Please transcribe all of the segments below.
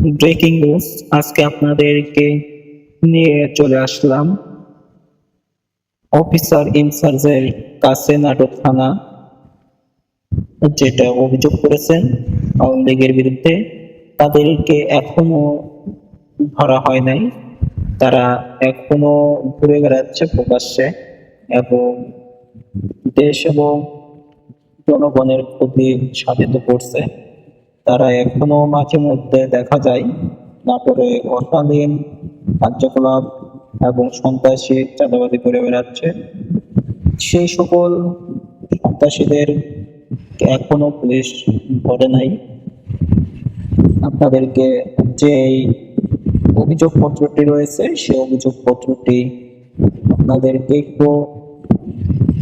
Breaking news আজকে আপনাদেরকে নিয়ে চলে আসলাম অফিসার ইনচার্জের কাছে নাটোর থানা যেটা অভিযোগ করেছেন আওয়ামী লীগের বিরুদ্ধে তাদেরকে এখনো ধরা হয় নাই। তারা এখনো ঘুরে বেড়াচ্ছে প্রকাশ্যে এবং দেশ এবং জনগণের ক্ষতি সাধিত করছে। তারা এখনো মাঝে মধ্যে দেখা যায় নাটোরে অশালীন কার্যকলাপ এবং সন্ত্রাসী চাঁদাবাজি করে বেড়াচ্ছে। সেই সকল সন্ত্রাসীদের এখনো পুলিশ ধরে নাই। আপনাদেরকে যে অভিযোগ পত্রটি রয়েছে সেই অভিযোগ পত্রটি আপনাদেরকে একটু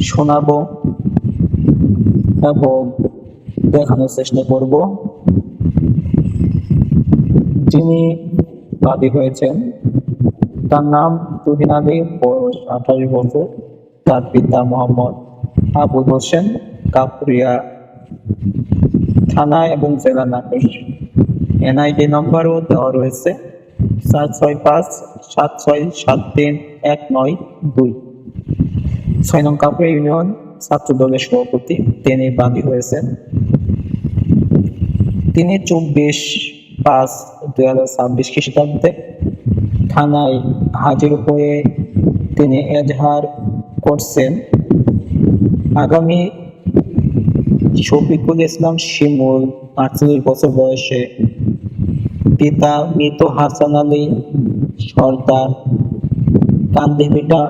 শোনাবো এবং দেখানোর চেষ্টা করব। যিনি বাদী হয়েছেন তার নাম তুহিন আলী, বয়স 28 বছর। তার পিতা মোহাম্মদ আবুল হোসেন, কাপুরিয়া থানা এবং জেলা নাটোর। এনআইডি নম্বরও দেওয়া রয়েছে 465-7673-192। 6 নং কাপুরিয়া ইউনিয়ন ছাত্র দলের সভাপতি তিনি বাদী হয়েছেন। তিনি 24/5/2026 খ্রিস্টাব্দে থানায় হাজির হয়ে তিনি এজাহার করছেন আগামী শফিকুল ইসলাম শিমুল 48 বছর বয়সে, পিতা মৃত হাসান আলী সর্দার কান্দিভিটা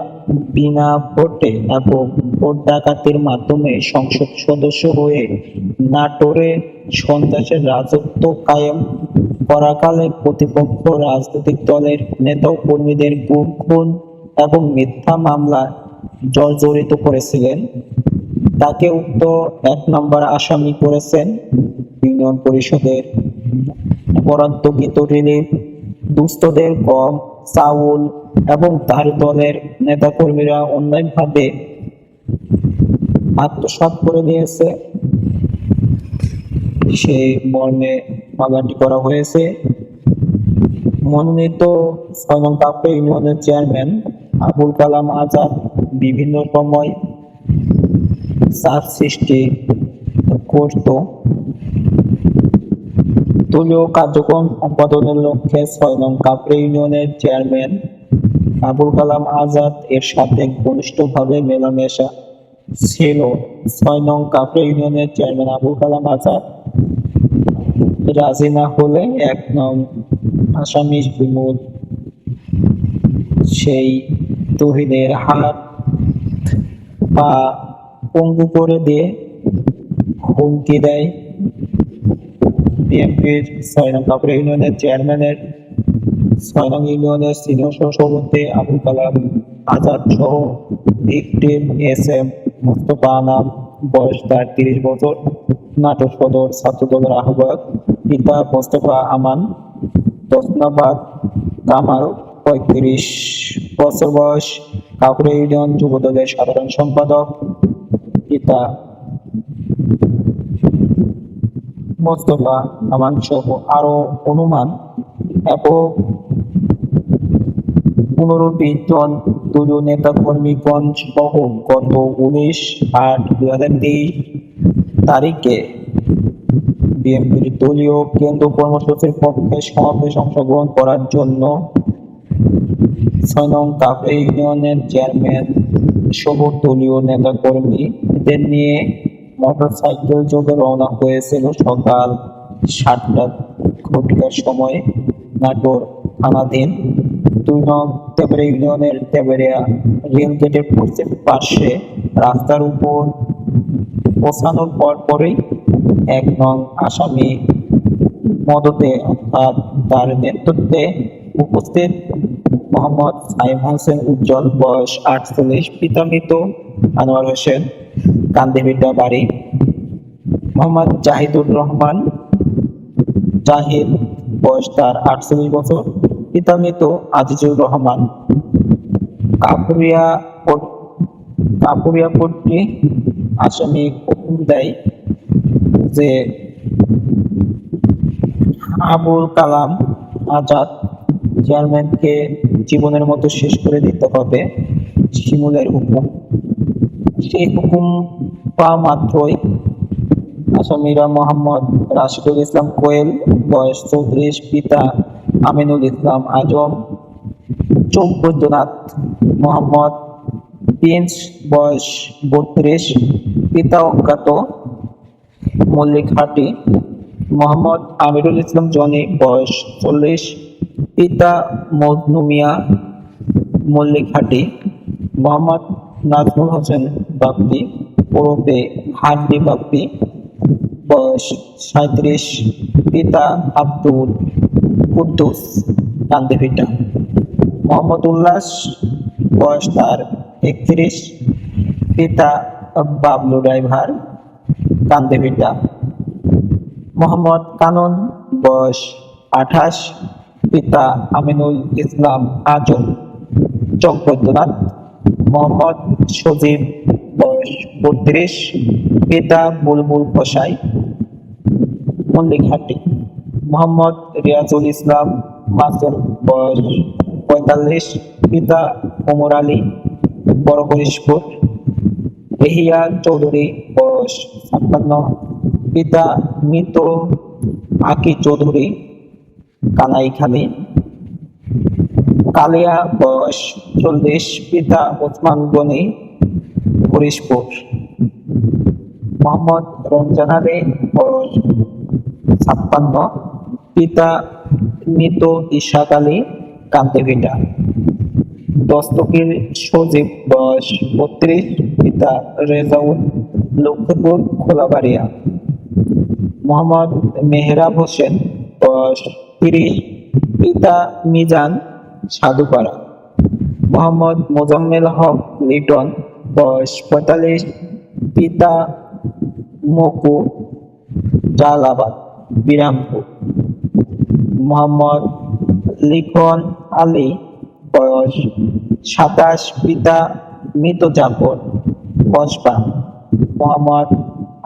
বিনা ভোটে এবং ভোট ডাকাতির মাধ্যমে সংসদ সদস্য হয়ে নাটোরে সন্ত্রাসের রাজত্ব কায়েম করাকালে প্রতিপক্ষ রাজনৈতিক দলের নেতা ও কর্মীদের গুম, খুন এবং মিথ্যা মামলায় জর্জরিত করেছিলেন। তাকে উক্ত 1 নম্বর আসামি করেছেন ইউনিয়ন পরিষদের বরাদ্দকৃত রিলিফ, দুস্থদের গম, চাউল এবং তার দলের নেতাকর্মীরা অন্যায়ভাবে আত্মসাৎ করে নিয়েছে সেই মর্মে মামলাটি করা হয়েছে। মনোনীত 6 নং কাপুরিয়া ইউনিয়নের চেয়ারম্যান আবুল কালাম আজাদ বিভিন্ন সময় চাপ সৃষ্টি করত। দলীয় কার্যক্রম সম্পাদনের লক্ষ্যে 6 নং কাপুরিয়া ইউনিয়নের চেয়ারম্যান আবুল কালাম আজাদ এর সাথে ঘনিষ্ঠভাবে মেলামেশা ছিল। 6 নং কাপুরিয়া ইউনিয়নের চেয়ারম্যান আবুল কালাম আজাদ রাজি না হলে 1 নং আসামি শিমুল সেই তুহিনের হাত পা পঙ্গু করে দিয়ে হুমকি দেয়। বিএনপির 6 নং কাপুরিয়া ইউনিয়নের চেয়ারম্যানের 6 নং ইউনিয়নের সিনিয়র সভাপতি আবুল কালাম আজাদ সহ ভিকটিম এস.এম. মোস্তফা আনাম, বয়স তার 30 বছর, নাটোর সদর ছাত্র দলের আহ্বায়ক। পিতা মোস্তফা আমান দোসনাবাদ কামাল, 35 বছর বয়স, কাপুরিয়া ইউনিয়ন যুব দলের সাধারণ সম্পাদক। পিতা মোস্তফা আমান সহ আরো অনুমান এবং 15-20 জন দলীয় নেতা কর্মীগণ সহ গত 19/8/2023 তারিখে বিএনপির দলীয় কেন্দ্র কর্মসূচির পক্ষে সমাবেশ অংশগ্রহণ করার জন্য 6 নং কাপুরিয়া ইউনিয়নের চেয়ারম্যান সহ দলীয় নেতা কর্মীদের নিয়ে মোটরসাইকেল যোগে রওনা হয়েছিল সকাল 7টা ঘটিকার সময় নাটোর থানাধীন 2 নং তেবাড়িয়া ইউনিয়নের তেবাড়িয়া রেল গেটের পশ্চিম পাশে রাস্তার উপর পৌঁছানোর পরই 1 নং আসামি মদতে অর্থাৎ তার নেতৃত্বে উপস্থিত মোহাম্মদ সাইম হোসেন উজ্জ্বল, বয়স 48, পিতা মৃত আনোয়ার হোসেন, কান্দিভিটা বাড়ি। মোহাম্মদ জাহিদুর রহমান জাহিদ, বয়স তার 48 বছর, পিতা মৃত আজিজুর রহমান। কাপুরিয়াপট্টি আসামি হুকুম দেয় যে আবুল কালাম আজাদ, চেয়ারম্যানকে জীবনের মতো শেষ করে দিতে হবে, শিমুলের হুকুম। সেই হুকুম পাওয়া মাত্রই আসামিরা মোহাম্মদ রাশিদুল ইসলাম কোয়েল, বয়স 34, পিতা আমিনুল ইসলাম আজম, চোখ বৈদ্যনাথ; মোহাম্মদ প্রিন্স, বয়স 32, পিতা অজ্ঞাত, মল্লিক হাটি; মোহাম্মদ আমিরুল ইসলাম জনি, বয়স 40, পিতা মজনু মিয়া, মল্লিক হাটি; মোহাম্মদ নাজমুল হোসেন বাপ্পি, ওরফে হাড্ডি বাপ্পি, বয়স 37, পিতা আব্দুল কুদ্দুস, কান্দিভিটা; মোহাম্মদ উল্লাস, বয়স তার 31, পিতা বাবলু ড্রাইভার, কান্দিভিটা; মোহাম্মদ কানন, বয়স 28, পিতা আমিনুল ইসলাম আজম, চক বৈদ্যনাথ; মোহাম্মদ সজীব, বয়স 32, পিতা বুলবুল কসাই, মল্লিক হাটি; মোহাম্মদ রিয়াজুল ইসলাম মাসুম, বয়স 45, পিতা ওমর আলী, বড় হরিশপুর; এহিয়া চৌধুরী, বয়স 56, পিতা মৃত আকি চৌধুরী, কানাইখালী; কালিয়া, বয়স 40, পিতা ওসমান গনি, হরিশপুর; মোহাম্মদ রমজান আলী, বয়স 56, পিতা মৃত ইশাক আলী, কান্দিভিটা; দস্তগীর সজীব, বয়স 32, পিতা রেজাউল, লক্ষ্মীপুর খোলাবাড়িয়া; মোহাম্মদ মেহরাব হোসেন, বয়স 30, পিতা মিজান, সাধুপাড়া; মোহাম্মদ মোজাম্মেল হক লিটন, বয়স 45, পিতা মকু, জালালাবাদ, বিরামপুর; মোহাম্মদ লিখন আলী, বয়স 27, পিতা মৃত জাফর, কসবা; মোহাম্মদ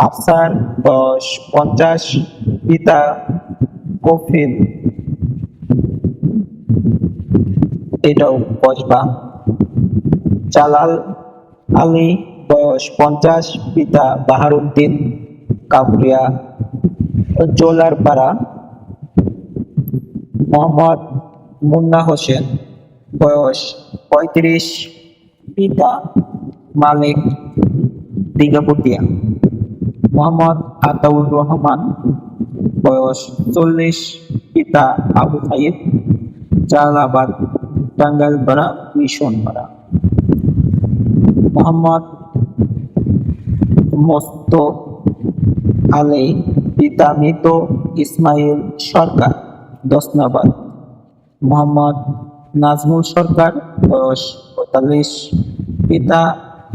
আফসার, বয়স 50, পিতা কফিল, এটাও কসবা; জালাল আলী, বয়স 50, পিতা বাহারুদ্দিন, কাবরিয়া জোলারপাড়া; মোহাম্মদ মুন্না হোসেন, বয়স 35, পিতা মালিক, দিঘাপতিয়া; মোহাম্মদ আতাউর রহমান, বয়স 40, পিতা আবু সাইদ, জালালাবাদ, টাঙ্গাইলপাড়া, মিশনপাড়া; মোহাম্মদ মোস্তফা আলী, পিতা মৃত ইসমাইল সরকার, দশনাবাদ; মোহাম্মদ নাজমুল সরকার, বয়স 45, পিতা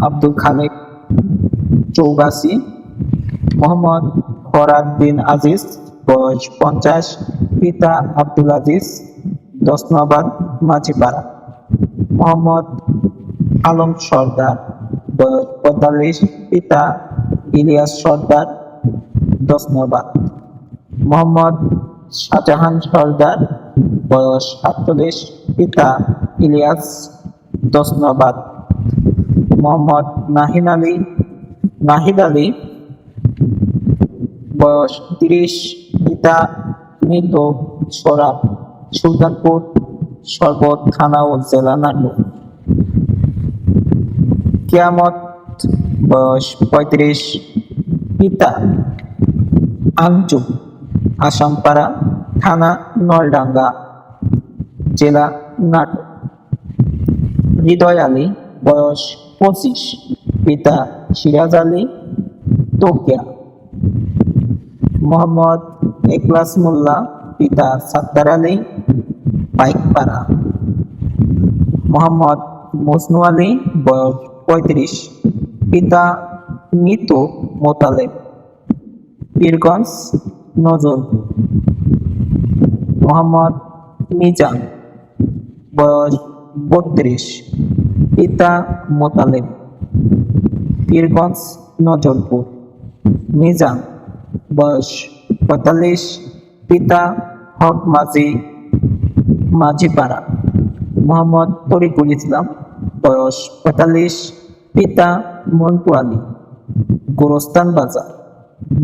আব্দুল খালেক, চৌগাছি; মোহাম্মদ ফরাদ বিন আজিজ, বয়স 50, পিতা আব্দুল আজিজ, দশনাবাদ, মাঝিপাড়া; মোহাম্মদ আলম সর্দার, বয়স 45, পিতা ইলিয়াস সর্দার, দশনাবাদ; মোহাম্মদ শাহজাহান সর্দার, বয়স 47, পিতা ইলিয়াস, দশনাবাদ; মোহাম্মদ নাহিদ আলী, বয়স 30, পিতা মৃত সরাব, সুলতানপুর শরবত থানা ও জেলা নাটোর; কিয়ামত, বয়স 35, পিতা আঞ্জুম, আসামপাড়া থানা নলডাঙ্গা, জেলা নাটোর; হৃদয় আলী, বয়স 25, পিতা সিরাজ আলী, তোকিয়া; মোহাম্মদ এখলাস মোল্লা, পিতা সাত্তার আলী, পাইকপাড়া; মোহাম্মদ মজনু আলী, বয়স 35, পিতা মৃত মোতালেব, পীরগঞ্জ, নজরপুর; মোহাম্মদ মিজান, বয়স 32, পিতা মোতালেব, পীরগঞ্জ, নজরপুর; মিজান, বয়স 45, পিতা হক মাঝি, মাঝিপাড়া। মোহাম্মদ তরিকুল ইসলাম, বয়স ৪৫, পিতা মন্টু আলী, গোরস্তান বাজার।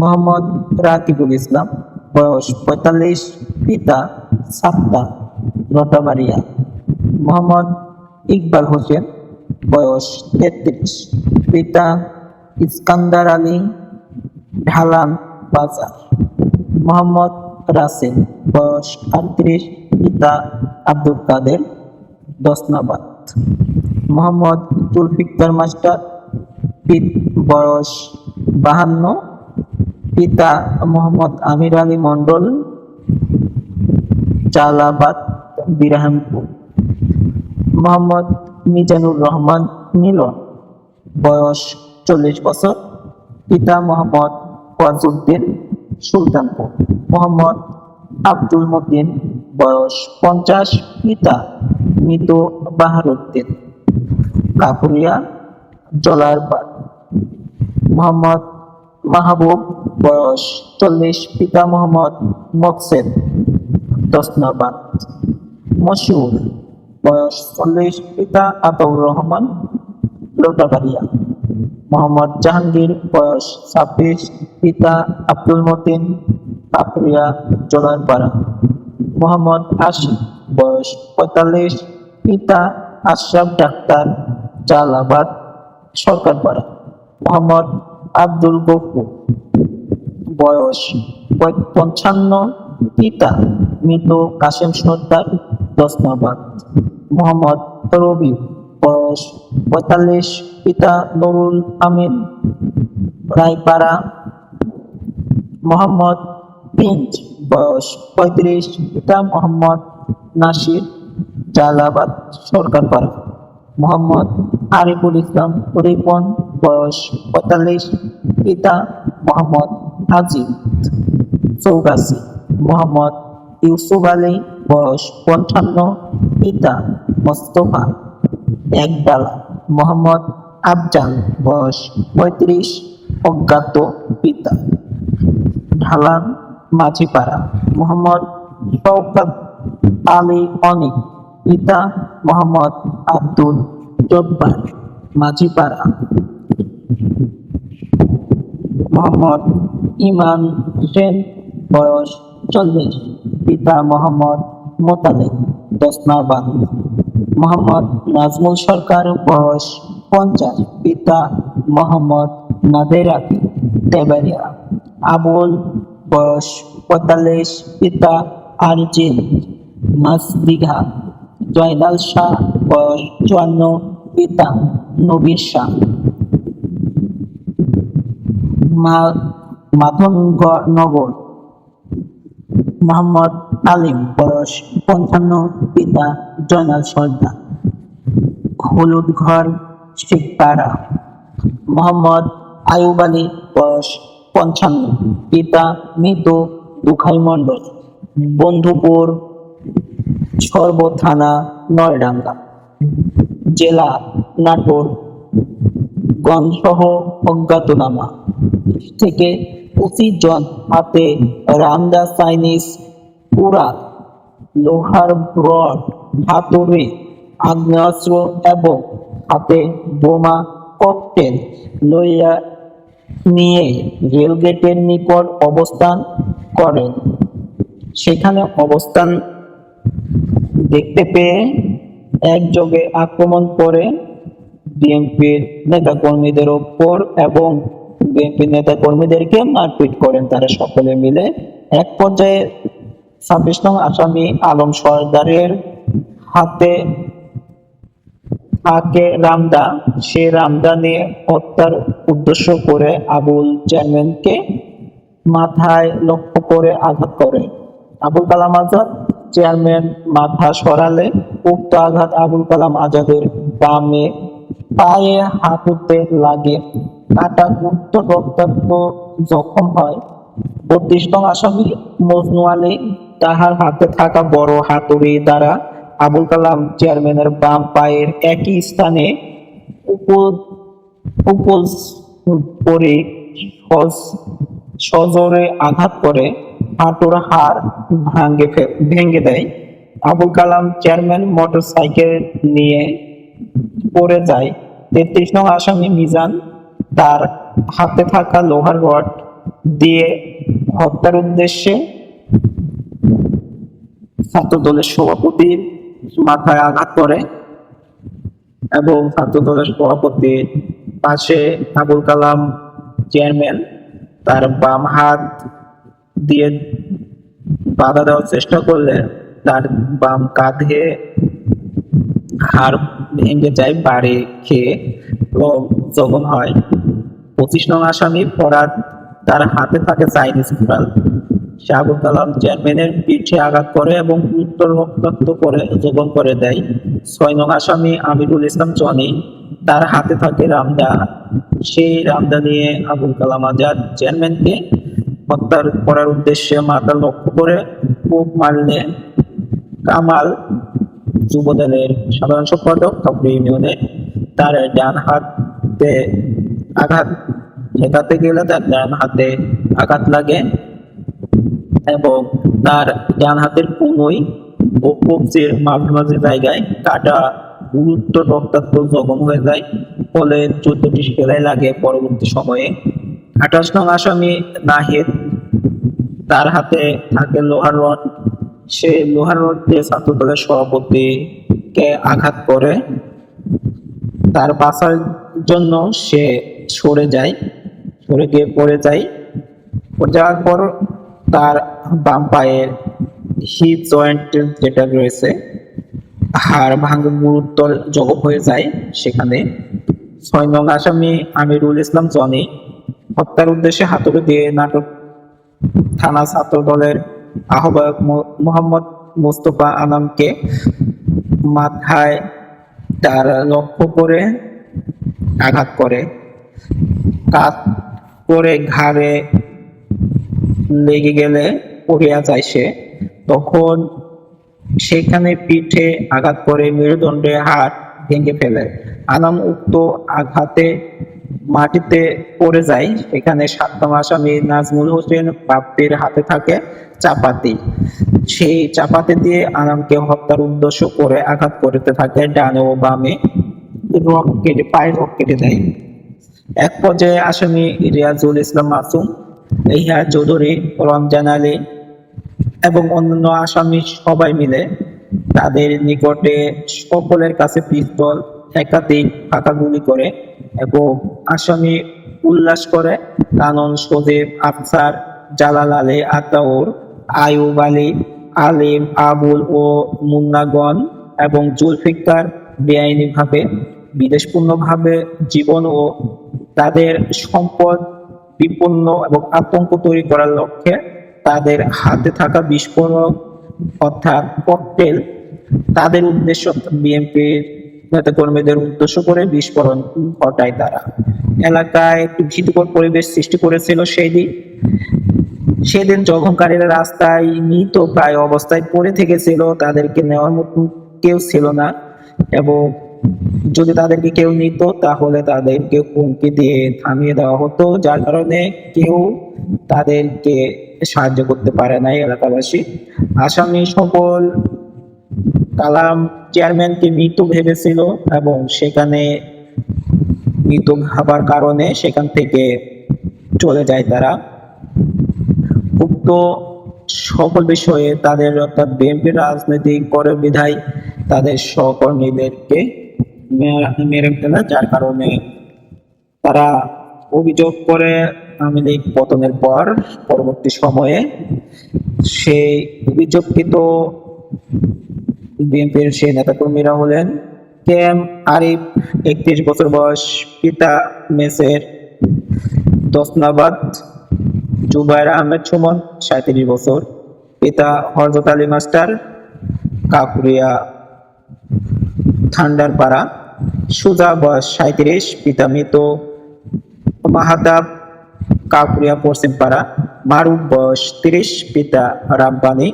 মোহাম্মদ রাকিবুল ইসলাম, বয়স ৪৫, পিতা সাত্তা, রতাবাড়িয়া। মোহাম্মদ ইকবাল হোসেন, বয়স ৩৩, পিতা ইস্কান্দার আলী, ঢালান বাজার। মোহাম্মদ রাসেল, বয়স ৩৮, পিতা আব্দুল কাদের, দশনাবাদ। মোহাম্মদ জুলফিকার মাস্টার, বয়স ৫২, পিতা মোহাম্মদ আমির আলী মন্ডল, জালালাবাদ, বিরামপুর। মোহাম্মদ মিজানুর রহমান মিলন, বয়স ৪০ বছর, পিতা মোহাম্মদ ওয়াজউদ্দিন, সুলতানপুর। মোহাম্মদ আব্দুল মতিন, বয়স ৫০, পিতা মৃত বাহারউদ্দিন, কাপুরিয়া, জলারবাদ। মোহাম্মদ মাহবুব, বয়স ৪০, পিতা মোহাম্মদ মকসেদ, দশনাবাদ। মশিউর, বয়স ৪০, পিতা আতাউর রহমান, লোটাবাড়িয়া। মোহাম্মদ জাহাঙ্গীর, বয়স ২৬, পিতা আব্দুল মতিন, কাপুরিয়া, জলারপাড়া। মোহাম্মদ আশিক, বয়স ৪৫, পিতা আশরাফ ডাক্তার, জালালাবাদ, সরকারপাড়া। মোহাম্মদ আব্দুল গফুর, বয়স ৫৫, পিতা মৃত কাশেম সর্দার, দশনাবাদ। মোহাম্মদ রবি, বয়স ৪৫, পিতা নুরুল আমিন, রায়পাড়া। মোহাম্মদ পিঞ্চ, বয়স ৩৫, পিতা মোহাম্মদ নাসির, জালালাবাদ, সরকারপাড়া। মোহাম্মদ আরিফুল ইসলাম রিপন, বয়স ৪৫, পিতা মোহাম্মদ আজিজ, চৌগাছি। মোহাম্মদ ইউসুফ আলী, বয়স ৫৫, পিতা মোস্তফা, একডালা। মোহাম্মদ আফজাল, বয়স ৩৫, অজ্ঞাত, পিতা ঢালান মাঝিপাড়া। মোহাম্মদ শওকত আলী অনিক, পিতা মোহাম্মদ আব্দুল জব্বার, মাঝিপাড়া। মোহাম্মদ ইমান হোসেন, বয়স ৪০, পিতা মোহাম্মদ মোতালেব, দশনাবাদ। মোহাম্মদ নাজমুল সরকার, বয়স ৫০, পিতা মোহাম্মদ নাদের আলী, তেবাড়িয়া। আবুল, বয়স ৪৫, পিতা আরজিন, মাছদিঘা। জয়নাল শাহ, বয়স ৫৪, পিতা নবীর শাহ, মাধবনগর। মোহাম্মদ আলিম, বয়স ৫৫, পিতা জয়নাল সর্দার, হলুদঘর, শিখপাড়া। মোহাম্মদ আয়ুব আলী, বয়স ৫৫, পিতা মৃত দুখাই মণ্ডল, বন্ধুপুর, সর্ব থানা, নয়ডাঙ্গা, জেলা নাটোর, গণসহ অজ্ঞাতনামা। থেকে ২৫ জন হাতে রামদা, চাইনিজ পুরা, লোহার রড, হাতুড়ি, আগ্নেয়াস্ত্র এবং হাতে বোমা ককটেল লইয়া নিয়ে রেলগেটের নিকট অবস্থান করেন। সেখানে অবস্থান দেখতে পেয়ে একযোগে আক্রমণ করে বিএনপির নেতাকর্মীদের ওপর এবং বিএনপি নেতাকর্মীদেরকে মারপিট করেন তারা সকলে মিলে। এক পর্যায়ে ২৬ নং আসামি আলম সরদারের হাতে থাকে রামদা, সে রামদা নিয়ে হত্যার উদ্দেশ্য করে আবুল চেয়ারম্যানকে মাথায় লক্ষ্য করে আঘাত করে। আবুল কালাম আজাদ চেয়ারম্যান মাথা সরালে উক্ত আঘাত আবুল কালাম আজাদের বামে পায়ে হাঁটুতে লাগে, কাটাকুট রক্তাক্ত জখম হয়। ৩২ নং আসামি মজনু আলী তাহার হাতে থাকা বড় হাতুড়ি দ্বারা আবুল কালাম চেয়ারম্যানের বাম পায়ের একই স্থানে উপরে সজোরে আঘাত করে হাঁটুর হাড় ভেঙে দেয়। আবুল কালাম চেয়ারম্যান মোটরসাইকেল নিয়ে পড়ে যায়। 33 নং আসামি মিজান তার হাতে থাকা লোহার রড দিয়ে হত্যার উদ্দেশ্যে ছাত্রদলের সভাপতির মাথায় আঘাত করে এবং ছাত্রদলের সভাপতির পাশে আবুল কালাম চেয়ারম্যান তার বাম হাত দিয়ে বাধা দেওয়ার চেষ্টা করলে তার বাম কাঁধে হাড় ভেঙে যায় বাড়ি খেয়ে এবং জখম হয়। 25 নং আসামি ফরহাদ তার হাতে থাকে চাইনিজ কুড়াল। সে আবুল কালাম চেয়ারম্যানের পিঠে আঘাত করে এবং গুরুতর রক্তাক্ত করে জখম করে দেয়। 6 নং আসামি আমিরুল ইসলাম জনি তার হাতে থাকে রামদা। সেই রামদা নিয়ে আবুল কালাম আজাদ চেয়ারম্যানকে হত্যা করার উদ্দেশ্যে মাথা লক্ষ্য করে কোপ মারলে কামাল যুবদলের সাধারণ সম্পাদক কাপুর ইউনিয়নে তার ডান হাতে আঘাত ঠেকাতে গেলে তার ডান হাতে আঘাত লাগে এবং তার ডান হাতের কনুই ও কবজির মাঝামাঝি জায়গায় কাটা গুরুতর রক্তাক্ত জখম হয়ে যায়। ফলে 14টি সেলাই লাগে পরবর্তী সময়ে। 28 নং আসামি নাহিদ তার হাতে থাকে লোহার রড। সে লোহার রড দিয়ে ছাত্রদলের সভাপতিকে আঘাত করে। তার বাঁচার জন্য সে সরে গিয়ে পড়ে যায়। যাওয়ার পর তার বাম পায়ের হিপ জয়েন্ট যেটা রয়েছে হাড় ভাঙে গুরুতর জখম হয়ে যায় সেখানে। 6 নং আসামি আমিরুল ইসলাম জনি হত্যার উদ্দেশ্যে হাতুড়ি দিয়ে নাটক থানা ছাত্র দলের আহ্বায়ক মোহাম্মদ মোস্তফা আনামকে মাথায় তার লক্ষ্য করে আঘাত করে। কাত করে ঘাড়ে লেগে গেলে পড়িয়া যায় সে। তখন সেখানে পিঠে আঘাত করে মেরুদণ্ডে হাড় ভেঙে ফেলে। আনাম উক্ত আঘাতে মাটিতে পড়ে যায়। সেখানে 7 নং আসামি নাজমুল হোসেন বাপ্পির হাতে থাকে চাপাতি। সেই চাপাতি দিয়ে আনামকে হত্যার উদ্দেশ্য করে আঘাত করতে থাকে ডানে ও বামে, পায়ের রক কেটে দেয়। এক পর্যায়ে আসামি রিয়াজুল ইসলাম মাসুম, ইহা চৌধুরী, রমজান আলী এবং অন্যান্য আসামি সবাই মিলে তাদের নিকটে সকলের কাছে পিস্তল, একাধিক ফাঁকা গুলি করে এবং আসামি উল্লাস করে কানন, সজীব, আফসার, জালাল আলী, আতাউর, আয়ুব আলী, আলিম, আবুল ও মুন্নাগণ এবং জুলফিকার বেআইনিভাবে বিদেশপূর্ণভাবে জীবন ও তাদের সম্পদ বিপন্ন এবং আতঙ্ক তৈরি করার লক্ষ্যে তাদের হাতে থাকা বিস্ফোরক অর্থাৎ ককটেল তাদের উদ্দেশ্য বিএনপির নেতাকর্মীদের উদ্দেশ্য করে বিস্ফোরণ ঘটায়। তারা এলাকায় একটি ভীতিকর পরিবেশ সৃষ্টি করেছিল। সেদিন জখমকারীরা রাস্তায় মৃত প্রায় অবস্থায় পড়ে থেকেছিল। তাদেরকে নেওয়ার মতো কেউ ছিল না এবং যদি তাদেরকে কেউ নিত তাহলে তাদেরকে হুমকি দিয়ে থামিয়ে দেওয়া হতো, যার কারণে কেউ তাদেরকে সাহায্য করতে পারে নাই এলাকাবাসী। আসামি সকল কালাম চেয়ারম্যানকে মৃত ভেবেছিল এবং সেখানে মৃত ভাবার কারণে সেখান থেকে চলে যায় তারা। উক্ত সকল বিষয়ে তাদের অর্থাৎ বিএনপির রাজনীতি করে বিধায় তাদের সহকর্মীদেরকে মেরে ফেলে, যার কারণে তারা অভিযোগ করে আওয়ামী লীগ পতনের পর পরবর্তী সময়ে সেই অভিযোগকৃত বিএনপির সেই নেতাকর্মীরা হলেন কে এম আরিফ 31 বছর বয়স, পিতা মেসের দোসনাবাদ, জুবাইর আহমেদ সুমন 37 বছর, পিতা হযরত আলী মাস্টার, কাকুরিয়া ঠান্ডারপাড়া, সুজা বয়স 37, পিতা মৃত, মাহাতাব কাকুরিয়া পশ্চিমপাড়া, মারুফ বয়স 30, পিতা রাব্বানি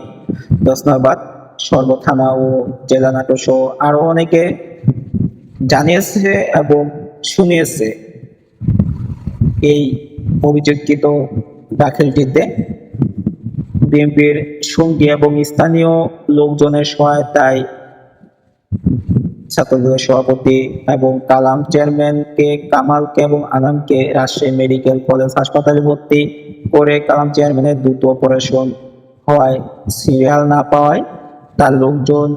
দোসনাবাদ সর্ব থানা ও জেলা নাটোর সহ আরো অনেকে জানিয়েছে এবং শুনিয়েছে এই অভিযোগকৃত দাখিলটিতে। বিএনপির সঙ্গী এবং স্থানীয় লোকজনের সহায়তায় ছাত্রদলের সভাপতি এবং কালাম চেয়ারম্যানকে কামালকে এবং আনামকে রাজশাহী মেডিকেল কলেজ হাসপাতালে ভর্তি করে কালাম চেয়ারম্যানের দ্রুত অপারেশন হওয়ায় সিরিয়াল না পাওয়ায় তার লোকজন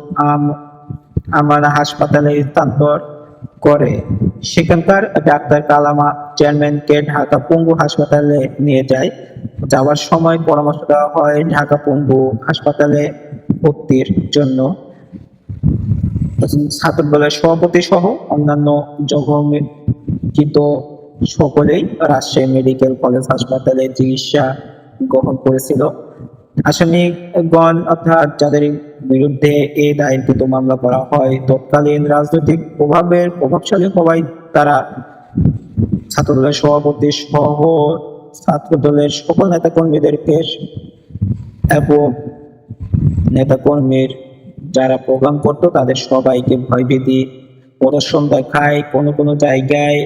আমার হাসপাতালে স্থানান্তর করে। সেখানকার ডাক্তার কালামা চেয়ারম্যানকে ঢাকা পঙ্গু হাসপাতালে নিয়ে যায়। যাওয়ার সময় পরামর্শ দেওয়া হয় ঢাকা পঙ্গু হাসপাতালে ভর্তির জন্য। ছাত্রদলের সভাপতি সহ অন্যান্য জখমিকৃত সকলেই রাজশাহী মেডিকেল কলেজ হাসপাতালে চিকিৎসা গ্রহণ করেছিল। আসামিগণ অর্থাৎ যাদের বিরুদ্ধে এই দায়েরকৃত মামলা করা হয় তৎকালীন রাজনৈতিক প্রভাবশালী হওয়ায় তারা ছাত্রদলের সভাপতি সহ ছাত্রদলের সকল নেতাকর্মীদেরকে এবং নেতাকর্মীর যারা প্রোগ্রাম করতো তাদের সবাইকে ভয়ভীতি প্রদর্শন দেখায়, কোনো কোনো জায়গায়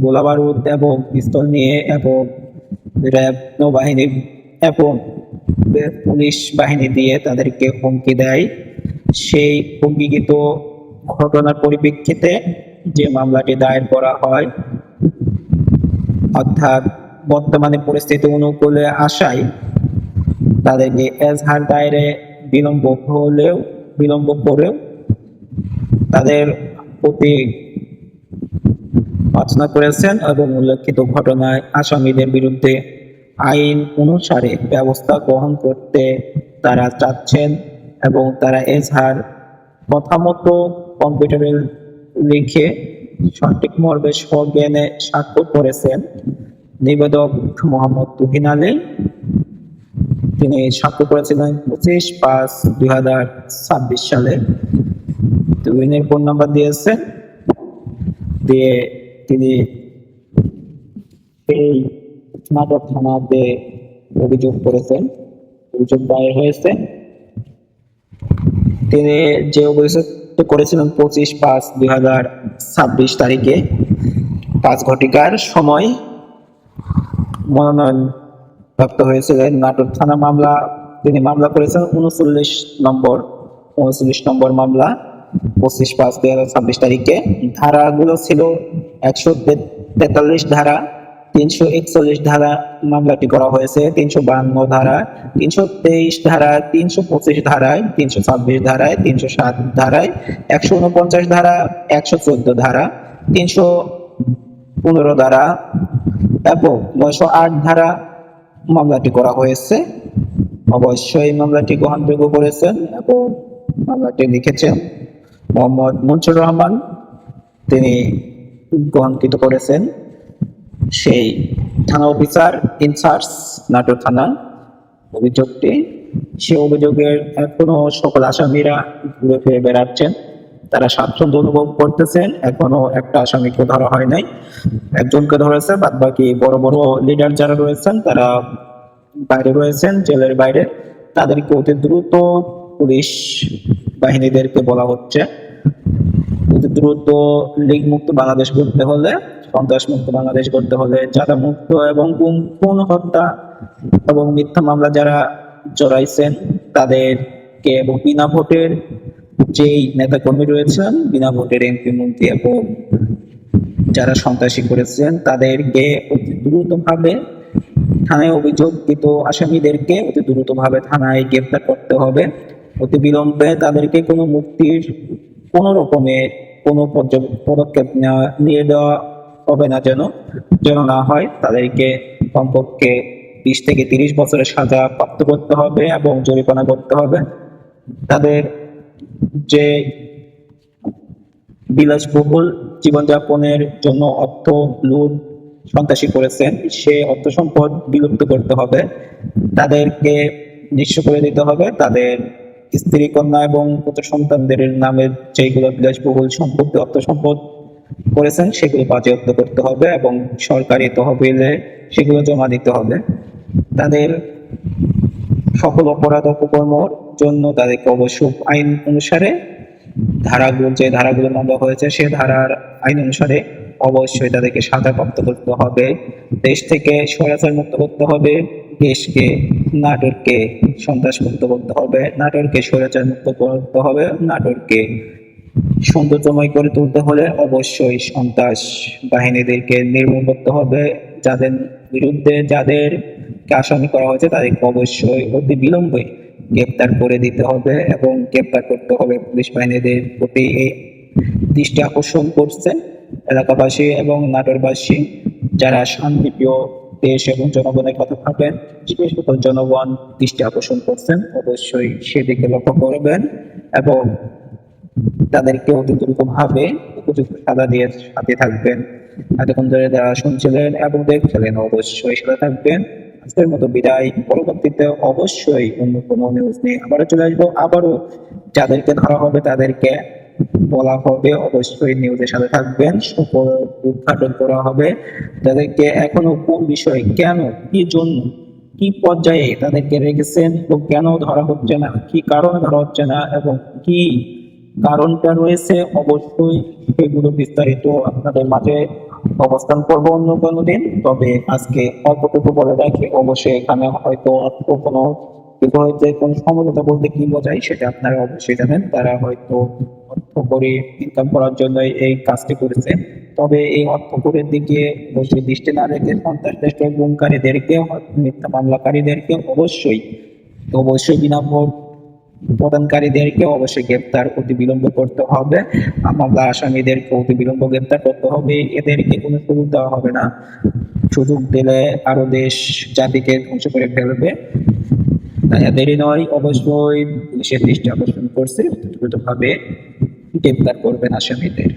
গোলাবারুদ এবং পিস্তল নিয়ে এবং র্যাব নৌবাহিনী এবং পুলিশ বাহিনী দিয়ে তাদেরকে হুমকি দেয়। সেই হুমকিকৃত ঘটনার পরিপ্রেক্ষিতে যে মামলাটি দায়ের করা হয় অর্থাৎ বর্তমানে পরিস্থিতি অনুকূলে আসায় তাদেরকে এজাহার দায়েরে বিলম্ব করেও তাদের প্রতি প্রার্থনা করেছেন এবং উল্লেখিত ঘটনায় আসামিদের বিরুদ্ধে আইন অনুসারে ব্যবস্থা গ্রহণ করতে তারা চাচ্ছেন এবং তারা এজাহার কথা মতো কম্পিউটারে লিখে সঠিক মর্মে সজ্ঞানে স্বাক্ষর করেছেন নিবেদক মোহাম্মদ তুহিন আলী। তিনি স্বাক্ষর করেছিলেন 25/5/2026 সালে। তুহিনের ফোন নাম্বার দিয়েছেন, দিয়ে তিনি এই নাটক থানাতে অভিযোগ করেছেন, অভিযোগ দায়ের হয়েছে। তিনি যে অভিযোগ করেছিলেন 25/5/2026 তারিখে 5 ঘটিকার সময় মনোনয়ন প্রাপ্ত হয়েছিলেন নাটোর থানা মামলা। তিনি মামলা করেছেন 39 নম্বর মামলা 25/5/2026 তারিখে। ধারাগুলো ছিল 143 ধারা, 341 ধারা মামলাটি করা হয়েছে, 352 ধারা, 323 ধারা, 325 ধারায়, 326 ধারায়, 307 ধারায়, 149 ধারা, 114 ধারা, 315 ধারা এবং 908 ধারা মামলাটি করা হয়েছে। অবশ্যই মামলাটি গ্রহণযোগ্য করেছেন এবং মামলাটি লিখেছেন মোহাম্মদ মুনসুর রহমান, তিনি গ্রহণকৃত করেছেন। সেই থানা অফিসার ইনচার্জ নাটোর থানা অভিযোগটি, সে অভিযোগের এখনো সকল আসামিরা ঘুরে ফিরে বেড়াচ্ছেন, তারা স্বাচ্ছন্দ্য অনুভব করতেছেন। এখনো একটা আসামিকে ধরা হয় নাই, একজনকে ধরেছে, বাদ বাকি বড় বড় লিডার যারা রয়েছেন তারা বাইরে রয়েছেন, জেলের বাইরে। তাদেরকে অতি দ্রুত পুলিশ বাহিনীদেরকে বলা হচ্ছে অতি দ্রুত লীগ মুক্ত বাংলাদেশ করতে হলে, সন্ত্রাস মুক্ত বাংলাদেশ করতে হলে, যারা মুক্ত এবং খুন হত্যা এবং মিথ্যা মামলা যারা জড়াইছেন তাদেরকে এবং বিনা ভোটের যেই নেতাকর্মী রয়েছেন, বিনা ভোটের এমপি মন্ত্রী এবং যারা সন্ত্রাসী করেছেন তাদেরকে অতি দ্রুতভাবে থানায় অভিযোগকৃত আসামিদেরকে অতি দ্রুতভাবে থানায় গ্রেফতার করতে হবে। অতি বিলম্বে তাদেরকে কোনো মুক্তির কোনো রকমের কোনো পদক্ষেপ নিয়ে দেওয়া হবে না, যেন না হয়। তাদেরকে কমপক্ষে 20 থেকে 30 বছরের সাজা প্রাপ্ত করতে হবে এবং জরিমানা করতে হবে। তাদের যে বিলাসবহুল জীবনযাপনের জন্য অর্থ লুট সন্ত্রাসী করেছেন, সে অর্থ সম্পদ বিলুপ্ত করতে হবে, তাদেরকে নিঃস্ব করে দিতে হবে। তাদের স্ত্রী কন্যা এবং পুত্র সন্তানদের নামে যেগুলো বিলাসবহুল সম্পত্তি অর্থ সম্পদ করেছেন সেগুলো বাজেয়াপ্ত করতে হবে এবং সরকারি তহবিলে সেগুলো জমা দিতে হবে। তাদের সকল অপরাধ অপকর্মর জন্য তাদেরকে অবশ্য আইন অনুসারে যে ধারাগুলো মামলা হয়েছে সে ধারার আইন অনুসারে অবশ্যই তাদেরকে সাজা প্রাপ্ত করতে হবে, দেশ থেকে স্বৈরাচার মুক্ত করতে হবে, দেশকে নাটোরকে সন্ত্রাসমুক্ত করতে হবে, নাটোরকে স্বৈরাচার মুক্ত করতে হবে, নাটোরকে সৌন্দর্যময় করে তুলতে হলে অবশ্যই সন্ত্রাস বাহিনীদেরকে নির্মূল করতে হবে। যাদের বিরুদ্ধে যাদেরকে আসামি করা হয়েছে তাদেরকে অবশ্যই অতি বিলম্বে গ্রেপ্তার করে দিতে হবে এবং গ্রেপ্তার করতে হবে। পুলিশ বাহিনীদের প্রতি এই দৃষ্টি আকর্ষণ করছে এলাকাবাসী এবং নাটোরবাসী, যারা শান্তিপ্রিয় দেশ এবং জনগণের কথা ভাবেন, সেই সকল জনগণ দৃষ্টি আকর্ষণ করছেন, অবশ্যই সেদিকে লক্ষ্য করবেন এবং তাদেরকে অতি দ্রুতভাবে উপযুক্ত সাজা দিয়ে সাথে থাকবেন। এতক্ষণ ধরে যারা শুনছিলেন এবং দেখছিলেন অবশ্যই সাথে থাকবেন। আজকের মতো বিদায়। পরবর্তীতে অবশ্যই অন্য কোনো নিউজ নিয়ে আবারও চলে আসবো। আবারও যাদেরকে ধরা হবে তাদেরকে বলা হবে, অবশ্যই নিউজের সাথে থাকবেন। সকল উদ্ঘাটন করা হবে যাদেরকে এখনো কোন বিষয়ে, কেন, কি জন্য, কি পর্যায়ে তাদেরকে রেখেছেন এবং কেন ধরা হচ্ছে না, কি কারণে ধরা হচ্ছে না এবং কি কারণটা রয়েছে, অবশ্যই সেগুলো বিস্তারিত আপনাদের মাঝে অবস্থান করবো অন্য কোনো দিন। তবে আজকে অল্পটুকু বলে রাখি, অবশ্যই এখানে হয়তো অল্প কোনো কিছু হয়েছে, কোনো সমঝোতা বলতে কি বোঝায় সেটা আপনারা অবশ্যই জানেন। তারা হয়তো অর্থ করে ইনকাম করার জন্য এই কাজটি করেছে। তবে এই অর্থ করের দিকে অবশ্যই দৃষ্টি না রেখে সন্ত্রাসদেরকে, গুমকারীদেরকে, মিথ্যা মামলাকারীদেরকে অবশ্যই অবশ্যই বিনা ভোট প্রদানকারীদেরকে অবশ্যই গ্রেপ্তার অতি বিলম্ব করতে হবে। মামলা আসামিদেরকে অতি বিলম্ব গ্রেপ্তার করতে হবে। এদেরকে কোনো সুযোগ দেওয়া হবে না। সুযোগ দিলে আরো দেশ জাতিকে ধ্বংস করে ফেলবে। তাই এদেরই নয়, অবশ্যই পুলিশের দৃষ্টি আকর্ষণ করছে, দ্রুতভাবে গ্রেপ্তার করবেন আসামিদের।